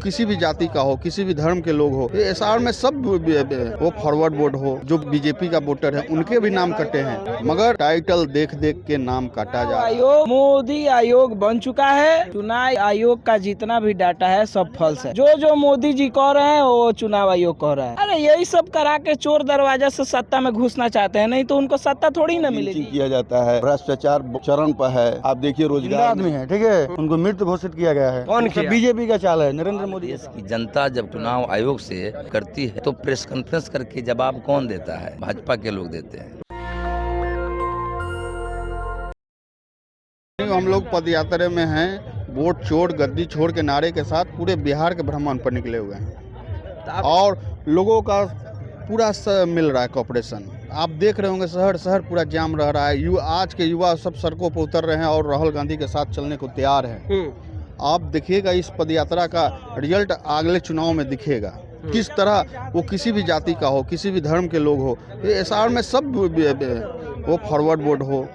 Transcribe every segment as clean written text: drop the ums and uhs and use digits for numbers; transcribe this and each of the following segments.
किसी भी जाति का हो, किसी भी धर्म के लोग हो, एसआर में सब वो फॉरवर्ड वोट हो, जो बीजेपी का वोटर है उनके भी नाम कटे हैं, मगर टाइटल देख देख के नाम काटा जा रहा है। आयोग मोदी आयोग बन चुका है। चुनाव आयोग का जितना भी डाटा है सब फॉल्स है। जो मोदी जी कह रहे हैं वो चुनाव आयोग कह रहा है। अरे यही सब करा के चोर दरवाजा से सत्ता में घुसना चाहते हैं, नहीं तो उनको सत्ता थोड़ी न मिलेगी। किया जाता है, भ्रष्टाचार चरण पर है। आप देखिए रोजगार आदमी है, ठीक है, उनको मृत घोषित किया गया है। कौन किया? बीजेपी का चाल है, नरेंद्र मोदी। देश की जनता जब चुनाव आयोग से करती है तो प्रेस कॉन्फ्रेंस करके जवाब कौन देता है? भाजपा के लोग देते हैं। हम लोग पदयात्रा में हैं, वोट छोड़ गद्दी छोड़ के नारे के साथ पूरे बिहार के भ्रमण पर निकले हुए हैं और लोगों का पूरा मिल रहा है कॉपरेशन। आप देख रहे होंगे शहर शहर पूरा जाम रह रहा है। आज के युवा सब सड़कों पर उतर रहे हैं और राहुल गांधी के साथ चलने को तैयार है। आप देखिएगा इस पदयात्रा का रिजल्ट अगले चुनाव में दिखेगा, किस तरह वो किसी भी जाति का हो, किसी भी धर्म के लोग हो, एसआर में सब वो फॉरवर्ड वोट हो,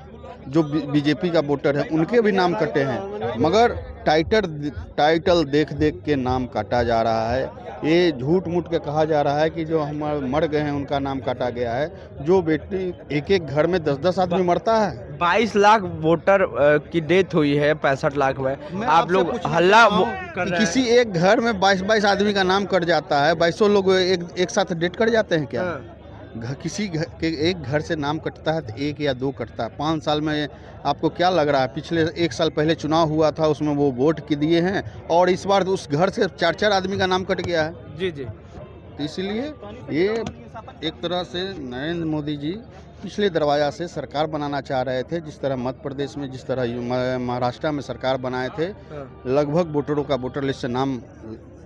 जो बीजेपी का वोटर है उनके भी नाम कटे हैं, मगर टाइटल देख देख के नाम काटा जा रहा है। ये झूठ मूठ के कहा जा रहा है कि जो हम मर गए हैं उनका नाम काटा गया है। जो बेटी एक एक घर में 10-10 आदमी मरता है। 22 लाख वोटर की डेथ हुई है 65 लाख में। आप लोग हल्ला कर रहे किसी एक घर में 22 आदमी का नाम कट जाता है, 22 लोग एक साथ डेथ कर जाते हैं क्या? किसी घर के एक घर से नाम कटता है तो 1 या 2 कटता है। 5 साल में आपको क्या लग रहा है? पिछले 1 साल पहले चुनाव हुआ था, उसमें वो वोट के दिए हैं और इस बार उस घर से 4-4 आदमी का नाम कट गया है। जी। तो इसलिए ये एक तरह से नरेंद्र मोदी जी पिछले दरवाजा से सरकार बनाना चाह रहे थे, जिस तरह मध्य प्रदेश में, जिस तरह महाराष्ट्र में सरकार बनाए थे। लगभग वोटरों का वोटर लिस्ट से नाम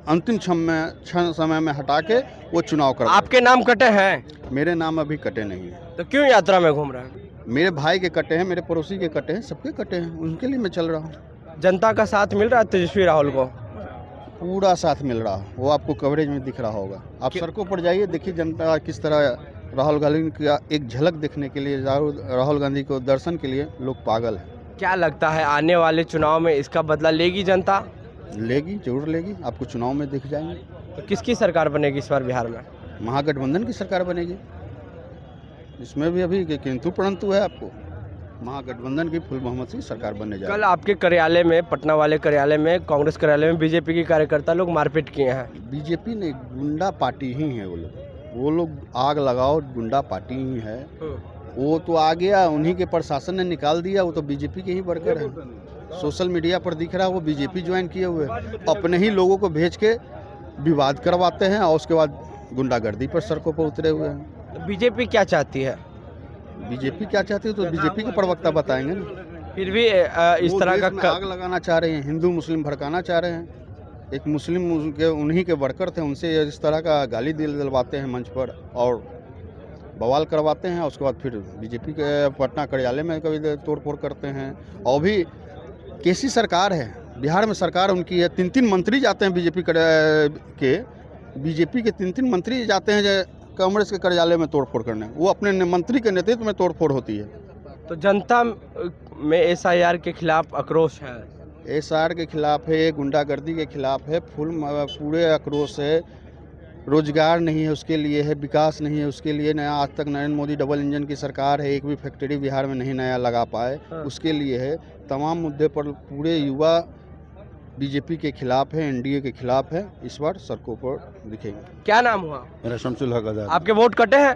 अंतिम क्षण समय में हटा के वो चुनाव कर। आपके नाम कटे हैं? मेरे नाम अभी कटे नहीं है। तो क्यों यात्रा में घूम रहे हैं? मेरे भाई के कटे हैं, मेरे पड़ोसी के कटे हैं, सबके कटे हैं, उनके लिए मैं चल रहा हूँ। जनता का साथ मिल रहा है तेजस्वी राहुल को? पूरा साथ मिल रहा, वो आपको कवरेज में दिख रहा होगा। आप सड़कों पर जाइए, देखिए जनता किस तरह राहुल गांधी का एक झलक देखने के लिए, राहुल गांधी को दर्शन के लिए लोग पागल है। क्या लगता है आने वाले चुनाव में इसका बदला लेगी जनता? लेगी, जरूर लेगी, आपको चुनाव में दिख जाएंगे। तो किसकी सरकार बनेगी इस बार बिहार में? महागठबंधन की सरकार बनेगी। इसमें भी अभी किंतु परंतु है, आपको महागठबंधन की फुल बहुमत से सरकार बनने जा रही है। कल आपके कार्यालय में, पटना वाले कार्यालय में, कांग्रेस कार्यालय में बीजेपी के कार्यकर्ता लोग मारपीट किए हैं। बीजेपी ने गुंडा पार्टी ही है, वो लोग आग लगाओ गुंडा पार्टी ही है। वो तो आ गया, उन्हीं के प्रशासन ने निकाल दिया, वो तो बीजेपी के ही वर्कर है। सोशल मीडिया पर दिख रहा है वो बीजेपी ज्वाइन किए हुए, अपने ही लोगों को भेज के विवाद करवाते हैं और उसके बाद गुंडागर्दी पर सड़कों पर उतरे हुए हैं। तो बीजेपी क्या चाहती है? बीजेपी क्या चाहती है तो बीजेपी के प्रवक्ता बताएंगे ना। फिर भी इस तरह का आग लगाना चाह रहे हैं, हिंदू मुस्लिम भड़काना चाह रहे हैं। एक मुस्लिम के उन्हीं के वर्कर थे, उनसे इस तरह का गाली दिलवाते हैं मंच पर और बवाल करवाते हैं। उसके बाद फिर बीजेपी के पटना कार्यालय में कभी तोड़फोड़ करते हैं। और भी कैसी सरकार है बिहार में? सरकार उनकी है, 3-3 मंत्री जाते हैं बीजेपी के 3-3 मंत्री जाते हैं कांग्रेस के कार्यालय में तोड़फोड़ करने। वो अपने मंत्री के नेतृत्व में तोड़फोड़ होती है। तो जनता में एसआईआर के खिलाफ आक्रोश है? एसआर के खिलाफ है, गुंडागर्दी के खिलाफ है, पूरे आक्रोश है। रोजगार नहीं है उसके लिए है, विकास नहीं है उसके लिए। नया आज तक नरेंद्र मोदी डबल इंजन की सरकार है, एक भी फैक्ट्री बिहार में नहीं नया लगा पाए, उसके लिए है। तमाम मुद्दे पर पूरे युवा बीजेपी के खिलाफ है, एनडीए के खिलाफ है। इस बार सड़कों पर दिखेंगे। क्या नाम हुआ? मेरा शमसुल हक आजाद। आपके वोट कटे हैं?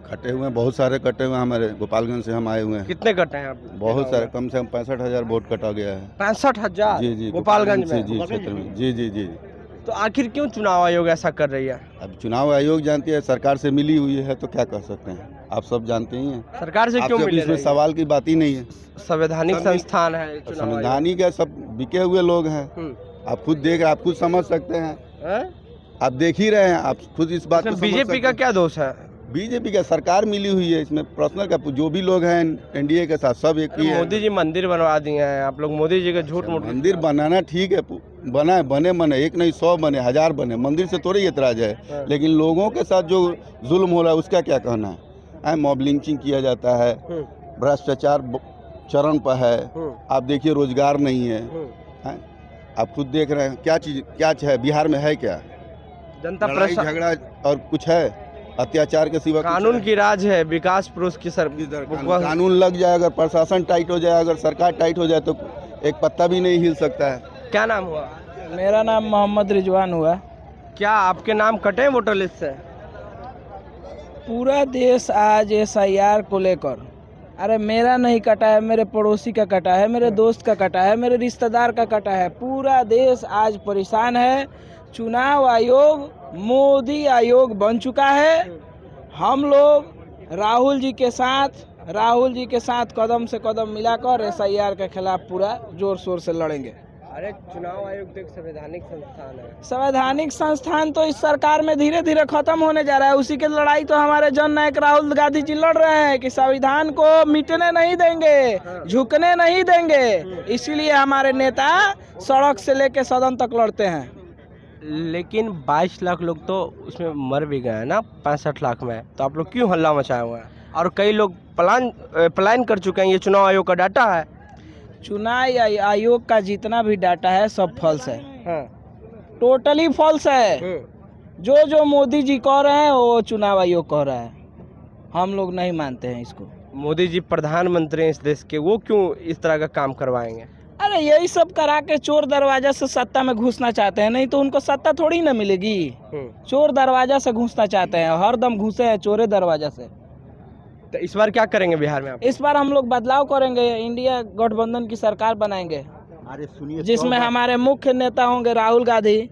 कटे हुए हैं, बहुत सारे कटे हुए हैं। हमारे गोपालगंज से हम आए हुए हैं। कितने कटे हैं आप? बहुत सारे, कम से कम 65,000 वोट कटा गया है। 65,000? जी, गोपालगंज में? जी, क्षेत्र में। जी। तो आखिर क्यों चुनाव आयोग ऐसा कर रही है? अब चुनाव आयोग जानती है, सरकार से मिली हुई है तो क्या कर सकते हैं, आप सब जानते ही हैं। सरकार से क्यों मिले? इसमें सवाल की बात ही नहीं है। संवैधानिक संस्थान है, संवैधानिक है, सब बिके हुए लोग हैं। आप खुद समझ सकते हैं। आप देख ही रहे हैं, आप खुद इस बात को। बीजेपी का क्या दोष है? बीजेपी का सरकार मिली हुई है, इसमें पर्सनल का जो भी लोग हैं एनडीए के साथ सब एक ही है। मोदी जी मंदिर बनवा दिए हैं, आप लोग मोदी जी के झूठ मूठ। मंदिर बनाना ठीक है, बने 1 नहीं 100 बने, 1000 बने, मंदिर से थोड़ी एतराज है। लेकिन लोगों के साथ जो जुल्म हो रहा है उसका क्या कहना है? मॉब लिंचिंग किया जाता है, भ्रष्टाचार चरण पर है। आप देखिए रोजगार नहीं है। आप खुद देख रहे हैं क्या चीज क्या है बिहार में, है क्या? जनता लड़ाई झगड़ा और कुछ है? अत्याचार के सिवा कुछ कानून है? की राज है, विकास पुरुष की सर कानून लग जाए, अगर प्रशासन टाइट हो जाए, अगर सरकार टाइट हो जाए तो एक पत्ता भी नहीं हिल सकता है। क्या नाम हुआ? मेरा नाम मोहम्मद रिजवान हुआ। क्या आपके नाम कटे हैं वोटर लिस्ट से? पूरा देश आज SIR को लेकर, अरे मेरा नहीं कटा है, मेरे पड़ोसी का कटा है, मेरे दोस्त का कटा है, मेरे रिश्तेदार का कटा है, पूरा देश आज परेशान है। चुनाव आयोग मोदी आयोग बन चुका है। हम लोग राहुल जी के साथ कदम से कदम मिलाकर SIR के खिलाफ पूरा जोर शोर से लड़ेंगे। अरे चुनाव आयोग तो एक संवैधानिक संस्थान है। संवैधानिक संस्थान तो इस सरकार में धीरे धीरे खत्म होने जा रहा है। उसी की लड़ाई तो हमारे जननायक राहुल गांधी जी लड़ रहे हैं कि संविधान को मिटने नहीं देंगे, झुकने नहीं देंगे। इसीलिए हमारे नेता सड़क से लेके सदन तक लड़ते हैं। लेकिन 22 लाख लोग तो उसमें मर भी गए हैं ना, 65 लाख में, तो आप लोग क्यों हल्ला मचाए हुए हैं? और कई लोग पलायन कर चुके हैं, ये चुनाव आयोग का डाटा है। चुनाव आयोग का जितना भी डाटा है सब फॉल्स है, हाँ। टोटली फॉल्स है। जो मोदी जी कह रहे हैं वो चुनाव आयोग कह रहा है। हम लोग नहीं मानते हैं इसको। मोदी जी प्रधानमंत्री हैं इस देश के, वो क्यों इस तरह का काम करवाएंगे? अरे यही सब करा के चोर दरवाजा से सत्ता में घुसना चाहते हैं, नहीं तो उनको सत्ता थोड़ी ना मिलेगी। चोर दरवाजा से घुसना चाहते हैं, हर दम घुसे हैं चोरे दरवाजा से। तो इस बार क्या करेंगे बिहार में आप? इस बार हम लोग बदलाव करेंगे, इंडिया गठबंधन की सरकार बनाएंगे, जिसमें हमारे मुख्य नेता होंगे राहुल गांधी।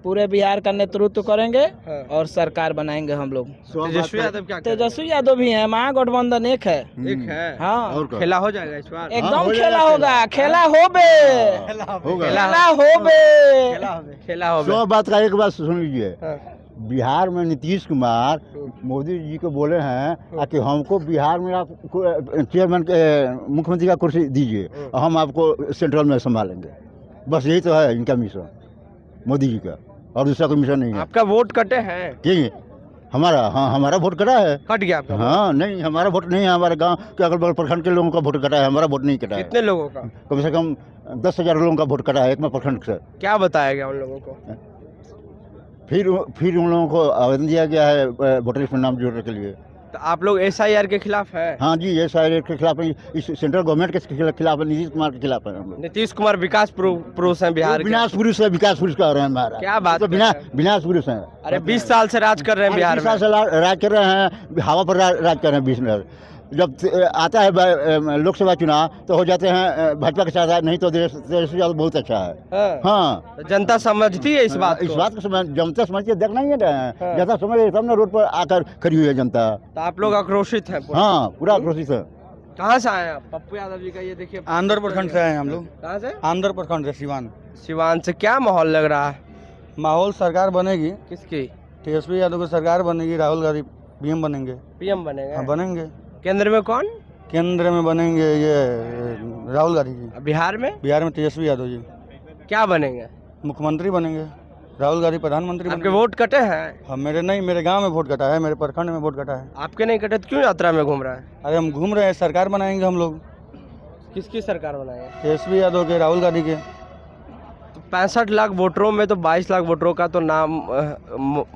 पूरे बिहार का नेतृत्व करेंगे और सरकार बनाएंगे हम लोग। तेजस्वी यादव क्या करेंगे? तेजस्वी यादव भी है, महागठबंधन एक है। एक है, हाँ, खेला हो जाएगा इस बार। एकदम खेला होगा, खेला हो बे। 100 बात का एक बात सुन लीजिए। बिहार में नीतीश कुमार मोदी जी को बोले हैं कि हमको बिहार में आप चेयरमैन मुख्यमंत्री का कुर्सी दीजिए और हम आपको सेंट्रल में संभालेंगे। बस यही तो है इनका मिशन, मोदी जी का, और दूसरा कोई मिशन नहीं है। आपका वोट कटे हैं? ठीक, हमारा, हाँ हमारा वोट कटा है। कट गया आपका? हाँ नहीं, हमारा वोट नहीं है। हमारे गांव के अगल बगल प्रखंड के लोगों का वोट कटा है, हमारा वोट नहीं कटा है। कितने लोगों का? कम से कम 10,000 लोगों का वोट कटा है एक में प्रखंड से। क्या बताया गया उन लोगों को? फिर उन लोगों को आवेदन दिया गया है वोटर लिस्ट में नाम जोड़ने के लिए। तो आप लोग SIR के खिलाफ है? हाँ जी, SIR के खिलाफ है, इस सेंट्रल गवर्नमेंट के खिलाफ है, नीतीश कुमार के खिलाफ है हम लोग। नीतीश कुमार विकास पुरुष हैं बिहार के। विनाश पुरुष है, विकास पुरुष कह रहे हैं हमारा। क्या बात तो विनाश पुरुष है। अरे 20 साल से राज कर रहे हैं बिहार में। 20 साल से राज कर रहे हैं, हवा पर राज कर रहे हैं 20 साल। जब आता है लोकसभा चुनाव तो हो जाते हैं भाजपा के साथ, नहीं तो तेजस्वी यादव बहुत अच्छा है। हाँ, तो जनता समझती है इस बात को जनता समझती है, देखना ही है। जनता समझ रही, तब ना रोड पर आकर खड़ी हुई है जनता। तो आप लोग आक्रोशित हैं? हाँ, पूरा आक्रोशित है। कहाँ से आए आप? पप्पू यादव जी का ये देखिए। आंध्र प्रखंड से आए हैं हम लोग। कहाँ से? आंध्र प्रखंड से, सिवान से। क्या माहौल लग रहा है? माहौल सरकार बनेगी, किसकी? तेजस्वी यादव की सरकार बनेगी, राहुल गांधी PM बनेंगे। PM बनेंगे? हाँ, बनेंगे। केंद्र में कौन? केंद्र में बनेंगे ये राहुल गांधी जी। बिहार में? बिहार में तेजस्वी यादव जी क्या बनेंगे? मुख्यमंत्री बनेंगे, राहुल गांधी प्रधानमंत्री आपके वोट कटे हैं? हाँ, मेरे नहीं, मेरे गांव में वोट कटा है, मेरे प्रखंड में वोट कटा है। आपके नहीं कटे तो क्यों यात्रा में घूम रहा है? अरे हम घूम रहे हैं, सरकार बनाएंगे हम लोग। किसकी सरकार बनाएंगे? तेजस्वी यादव के, राहुल गांधी के। तो 65 लाख वोटरों में तो 22 लाख वोटरों का तो नाम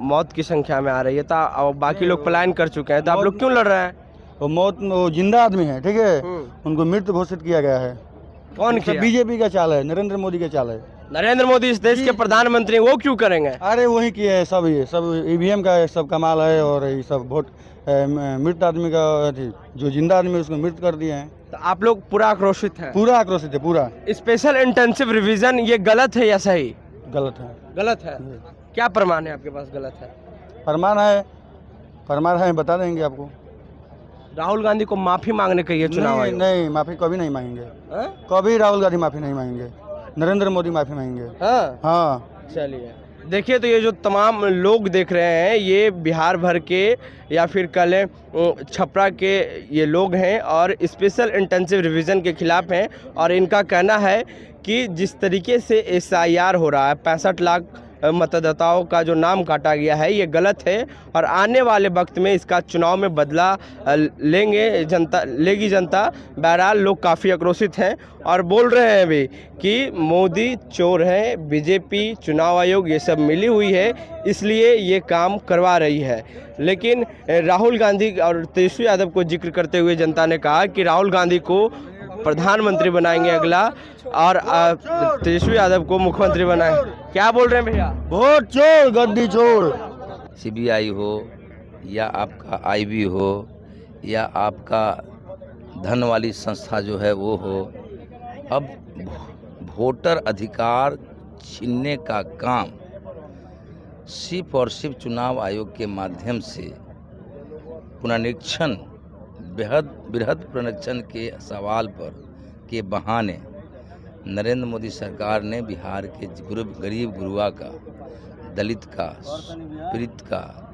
मौत की संख्या में आ रही है, तो बाकी लोग पलायन कर चुके हैं, तो आप लोग क्यों लड़ रहे हैं? वो जिंदा आदमी है, ठीक है, उनको मृत घोषित किया गया है। कौन किया? बीजेपी का चाल है, नरेंद्र मोदी का चाल है। नरेंद्र मोदी इस देश के प्रधानमंत्री, वो क्यों करेंगे? अरे वही किए है सब, ये सब EVM का सब कमाल है, और ये सब वोट मृत आदमी का, जो जिंदा आदमी है उसको मृत कर दिए हैं। तो आप लोग पूरा आक्रोशित हैं? पूरा आक्रोशित है, पूरा। स्पेशल इंटेंसिव रिवीजन ये गलत है या सही? गलत है। गलत है? क्या प्रमाण है आपके पास गलत है? फरमान है, बता देंगे आपको। राहुल गांधी को माफी मांगने कहिए चुनाव आयोग। नहीं, माफी कभी नहीं मांगेंगे। कभी राहुल गांधी माफी नहीं मांगेंगे, नरेंद्र मोदी माफी मांगेंगे। हाँ, चलिए देखिए, तो ये जो तमाम लोग देख रहे हैं, ये बिहार भर के या फिर कल छपरा के ये लोग हैं और स्पेशल इंटेंसिव रिवीजन के खिलाफ हैं। और इनका कहना है कि जिस तरीके से SIR हो रहा है, 65 लाख मतदाताओं का जो नाम काटा गया है ये गलत है और आने वाले वक्त में इसका चुनाव में बदला लेगी जनता। बहरहाल लोग काफ़ी आक्रोशित हैं और बोल रहे हैं भी कि मोदी चोर हैं, बीजेपी, चुनाव आयोग ये सब मिली हुई है इसलिए ये काम करवा रही है। लेकिन राहुल गांधी और तेजस्वी यादव को जिक्र करते हुए जनता ने कहा कि राहुल गांधी को प्रधानमंत्री बनाएंगे अगला और तेजस्वी यादव को मुख्यमंत्री बनाएंगे। क्या बोल रहे हैं भैया? वोट चोर, गद्दी चोर। सीबीआई हो या आपका आईबी हो या आपका धन वाली संस्था जो है वो हो, अब वोटर अधिकार छीनने का काम सिर्फ और सिर्फ चुनाव आयोग के माध्यम से पुनरीक्षण बृहद पुनरीक्षण के सवाल पर के बहाने नरेंद्र मोदी सरकार ने बिहार के गरीब गुरुआ का, दलित का, पीड़ित का,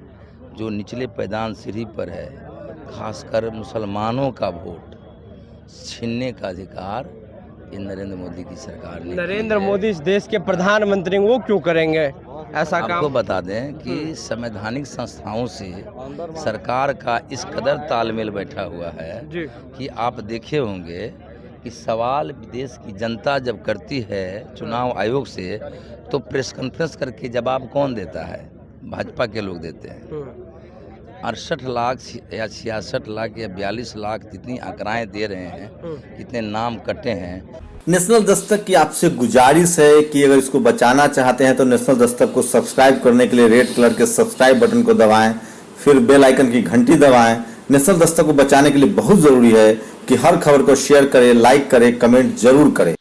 जो निचले पैदान सीढ़ी पर है, खासकर मुसलमानों का वोट छीनने का अधिकार ये नरेंद्र मोदी की सरकार ने। नरेंद्र मोदी इस देश के प्रधानमंत्री वो क्यों करेंगे ऐसा काम? आपको बता दें कि संवैधानिक संस्थाओं से सरकार का इस कदर तालमेल बैठा हुआ है कि आप देखे होंगे कि सवाल देश की जनता जब करती है चुनाव आयोग से तो प्रेस कॉन्फ्रेंस करके जवाब कौन देता है? भाजपा के लोग देते हैं। 68 लाख या 66 लाख या 42 लाख जितनी आंकड़ाएँ दे रहे हैं, कितने नाम कटे हैं। नेशनल दस्तक की आपसे गुजारिश है कि अगर इसको बचाना चाहते हैं तो नेशनल दस्तक को सब्सक्राइब करने के लिए रेड कलर के सब्सक्राइब बटन को दबाएं, फिर बेल आइकन की घंटी दबाएं। नेशनल दस्तक को बचाने के लिए बहुत जरूरी है कि हर खबर को शेयर करें, लाइक करें, कमेंट जरूर करें।